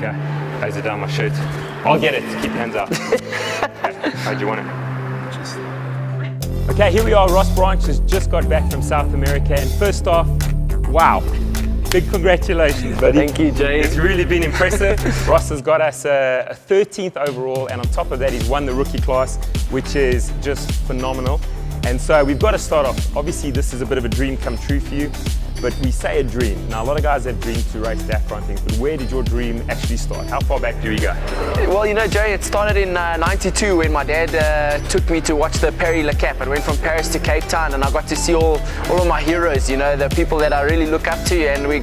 Okay, lays it down my shirt. I'll get it, keep your hands out. Okay. How do you want it? Okay, here we are. Ross Branch has just got back from South America, and first off, wow, big congratulations, buddy. Thank you, Jay. It's really been impressive. Ross has got us a 13th overall, and on top of that, he's won the rookie class, which is just phenomenal. And so we've got to start off. Obviously, this is a bit of a dream come true for you, but we say a dream. Now, a lot of guys have dreamed to race Dakar and things, but where did your dream actually start? How far back do we go? Well, you know, Jay, it started in '92 when my dad took me to watch the Paris-Le Cap. I went from Paris to Cape Town, and I got to see all of my heroes, you know, the people that I really look up to, and we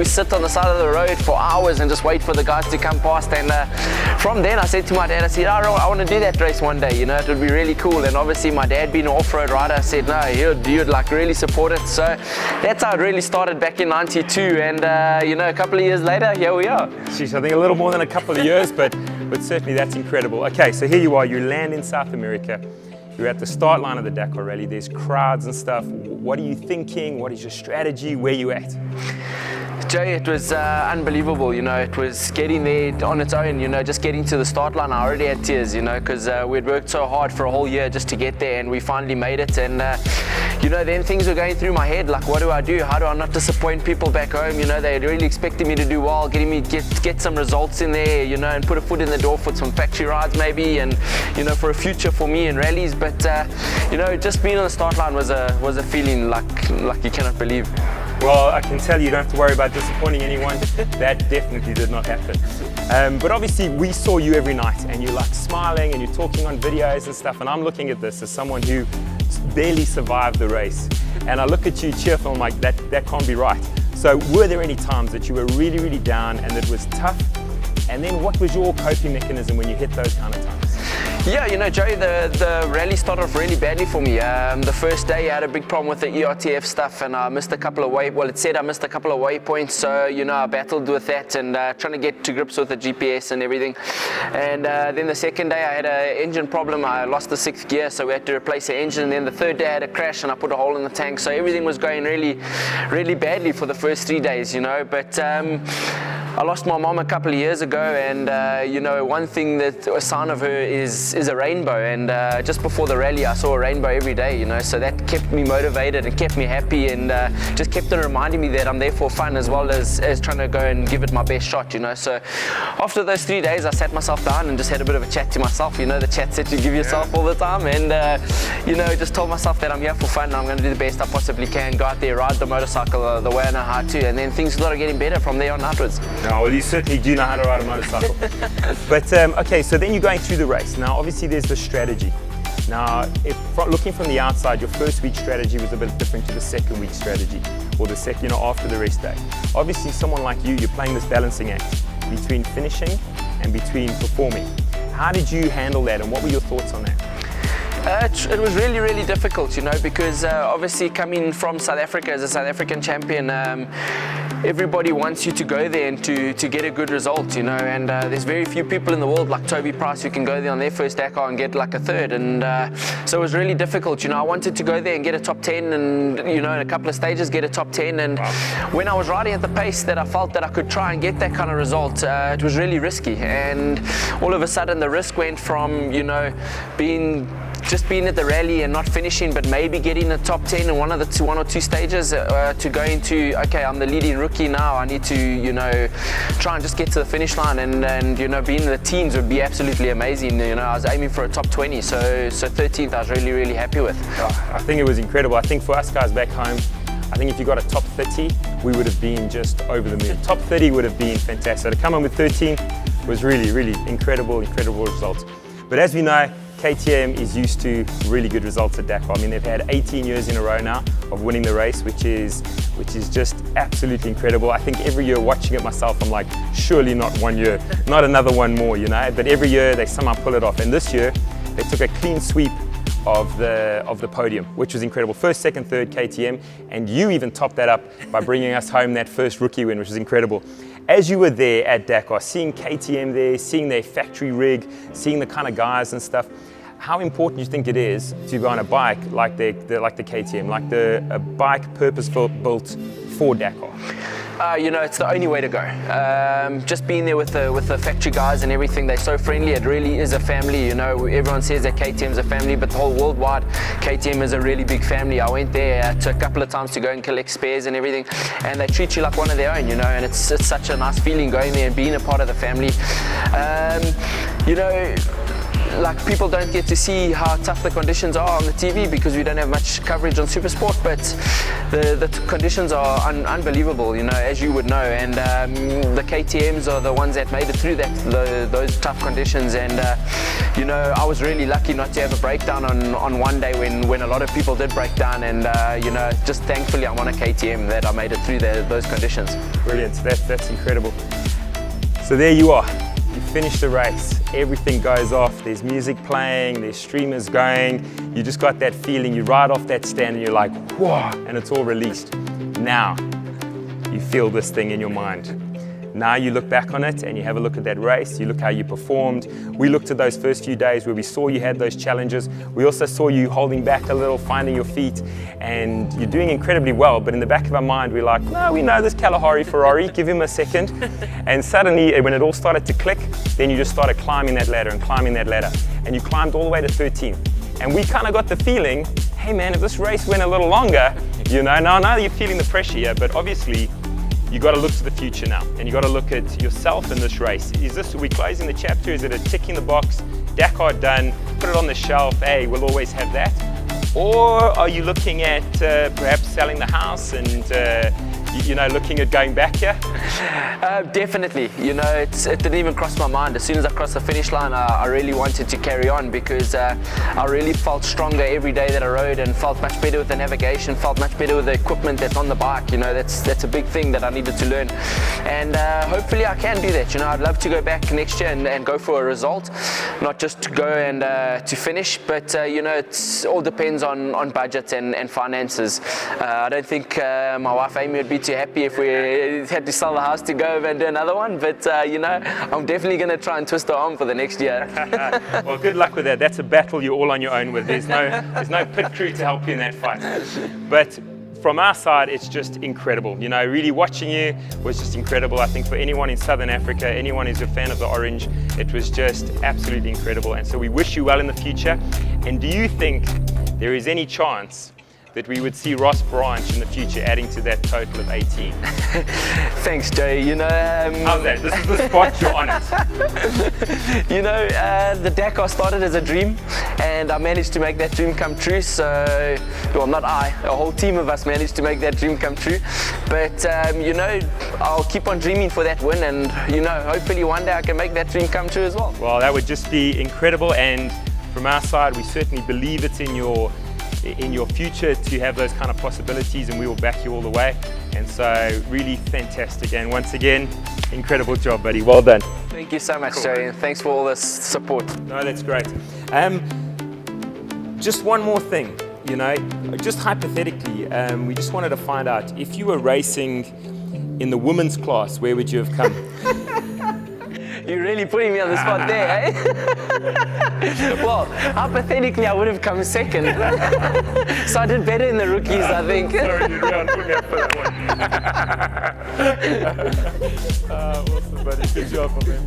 sit on the side of the road for hours and just wait for the guys to come past. And from then I said to my dad, I said, oh, I want to do that race one day, you know, it would be really cool. And obviously my dad being an off-road rider said, no, you'd like really support it. So that's how it really started back in '92, and you know, a couple of years later, here we are. Sheesh, I think a little more than a couple of years, but certainly that's incredible. Okay, so here you are, you land in South America, you're at the start line of the Dakar Rally, there's crowds and stuff. What are you thinking? What is your strategy? Where are you at? Jay, it was unbelievable, you know, it was getting there on its own, you know, just getting to the start line. I already had tears, you know, because we'd worked so hard for a whole year just to get there, and we finally made it. And you know, then things were going through my head, like, what do I do? How do I not disappoint people back home? You know, they really expected me to do well, getting me get some results in there, you know, and put a foot in the door for some factory rides maybe, and you know, for a future for me in rallies. But you know, just being on the start line was a feeling like you cannot believe. Well, I can tell you don't have to worry about disappointing anyone. That definitely did not happen. But obviously we saw you every night, and you're like smiling and you're talking on videos and stuff, and I'm looking at this as someone who barely survived the race, and I look at you cheerful, I'm like, that can't be right. So were there any times that you were really, really down and it was tough? And then what was your coping mechanism when you hit those kind of times? Yeah, you know, Joey, the rally started off really badly for me. The first day I had a big problem with the ERTF stuff, and I missed a couple of it said I missed a couple of waypoints, so you know, I battled with that and trying to get to grips with the GPS and everything. And then the second day I had an engine problem. I lost the 6th gear, so we had to replace the engine. And then the third day I had a crash and I put a hole in the tank, so everything was going really, really badly for the first 3 days, you know. But I lost my mom a couple of years ago, and you know, one thing that a sign of her is a rainbow, and just before the rally I saw a rainbow every day, you know, so that kept me motivated and kept me happy, and just kept on reminding me that I'm there for fun as well as trying to go and give it my best shot, you know. So after those 3 days I sat myself down and just had a bit of a chat to myself, you know, the chats that you give yourself all the time, and you know, just told myself that I'm here for fun and I'm going to do the best I possibly can, go out there, ride the motorcycle the way I know how to, and then things started getting better from there on outwards. No, well, you certainly do know how to ride a motorcycle. But okay, so then you're going through the race. Now, obviously, there's the strategy. Now, looking from the outside, your first week strategy was a bit different to the second week strategy, or the second, you know, after the race day. Obviously, someone like you, you're playing this balancing act between finishing and between performing. How did you handle that, and what were your thoughts on that? It was really, really difficult, you know, because obviously coming from South Africa as a South African champion, everybody wants you to go there and to get a good result, you know, and there's very few people in the world like Toby Price who can go there on their first Dakar and get like a third, and so it was really difficult, you know. I wanted to go there and get a top 10, and you know, in a couple of stages get a top 10, and when I was riding at the pace that I felt that I could try and get that kind of result, it was really risky, and all of a sudden the risk went from, you know, just being at the rally and not finishing, but maybe getting a top 10 in one or two stages, to going to, okay, I'm the leading rookie now, I need to, you know, try and just get to the finish line, and you know, being in the teens would be absolutely amazing. You know, I was aiming for a top 20, so 13th I was really, really happy with. I think it was incredible. I think for us guys back home, I think if you got a top 30, we would have been just over the moon. Top 30 would have been fantastic. So to come in with 13 was really, really incredible results. But as we know, KTM is used to really good results at Dakar. I mean, they've had 18 years in a row now of winning the race, which is just absolutely incredible. I think every year watching it myself, I'm like, surely not 1 year, not another one more, you know. But every year they somehow pull it off. And this year they took a clean sweep of the podium, which was incredible. First, second, third KTM, and you even topped that up by bringing us home that first rookie win, which is incredible. As you were there at Dakar, seeing KTM there, seeing their factory rig, seeing the kind of guys and stuff, how important do you think it is to go on a bike like the KTM, like a bike purpose-built for Dakar? it's the only way to go. Just being there with the factory guys and everything, they're so friendly. It really is a family. Everyone says that KTM is a family, but the whole worldwide KTM is a really big family. I went there a couple of times to go and collect spares and everything, and they treat you like one of their own, and it's such a nice feeling going there and being a part of the family. Like, people don't get to see how tough the conditions are on the TV because we don't have much coverage on Supersport, but the conditions are unbelievable, as you would know, and the KTMs are the ones that made it through those tough conditions, and I was really lucky not to have a breakdown on one day when a lot of people did break down, and just thankfully I'm on a KTM that I made it through those conditions. Brilliant, that's incredible. So there you are. You finish the race, everything goes off, there's music playing, there's streamers going, you just got that feeling, you ride off that stand and you're like, whoa, and it's all released. Now, you feel this thing in your mind. Now you look back on it and you have a look at that race, you look how you performed. We looked at those first few days where we saw you had those challenges. We also saw you holding back a little, finding your feet, and you're doing incredibly well. But in the back of our mind, we're like, no, we know this Kalahari Ferrari, give him a second. And suddenly, when it all started to click, then you just started climbing that ladder and climbing that ladder. And you climbed all the way to 13th. And we kind of got the feeling, hey man, if this race went a little longer, now you're feeling the pressure here, but obviously, you got to look to the future now, and you got to look at yourself in this race. Are we closing the chapter? Is it a tick in the box? Dakar done, put it on the shelf, hey, we'll always have that? Or are you looking at perhaps selling the house and looking at going back here? Definitely. It didn't even cross my mind. As soon as I crossed the finish line, I really wanted to carry on because I really felt stronger every day that I rode, and felt much better with the navigation, felt much better with the equipment that's on the bike. That's a big thing that I needed to learn, and hopefully I can do that. I'd love to go back next year and go for a result, not just to go and to finish, but it all depends on budget and finances. I don't think my wife Amy would be too happy if we had to sell the house to go over and do another one, but I'm definitely going to try and twist her arm for the next year. Well, good luck with that. That's a battle you're all on your own with. There's no pit crew to help you in that fight. But from our side, it's just incredible. Really watching you was just incredible. I think for anyone in Southern Africa, anyone who's a fan of the orange, it was just absolutely incredible. And so we wish you well in the future. And do you think there is any chance that we would see Ross Branch in the future adding to that total of 18? Thanks, Jay. How's that? This is the spot, you're on it. The Dakar started as a dream, and I managed to make that dream come true. So, well, not I, a whole team of us managed to make that dream come true. But, I'll keep on dreaming for that win, and, hopefully one day I can make that dream come true as well. Well, that would just be incredible, and from our side, we certainly believe it's in your future to have those kind of possibilities, and we will back you all the way. And so really fantastic, and once again, incredible job, buddy. Well done. Thank you so much, cool. Joey, and thanks for all this support. No, that's great. Just one more thing, just hypothetically, we just wanted to find out, if you were racing in the women's class, where would you have come? You're really putting me on the spot there, eh? Well, hypothetically, I would have come second. So I did better in the rookies, I think. Sorry, you really put me up for that one. Awesome, buddy. Good job, man.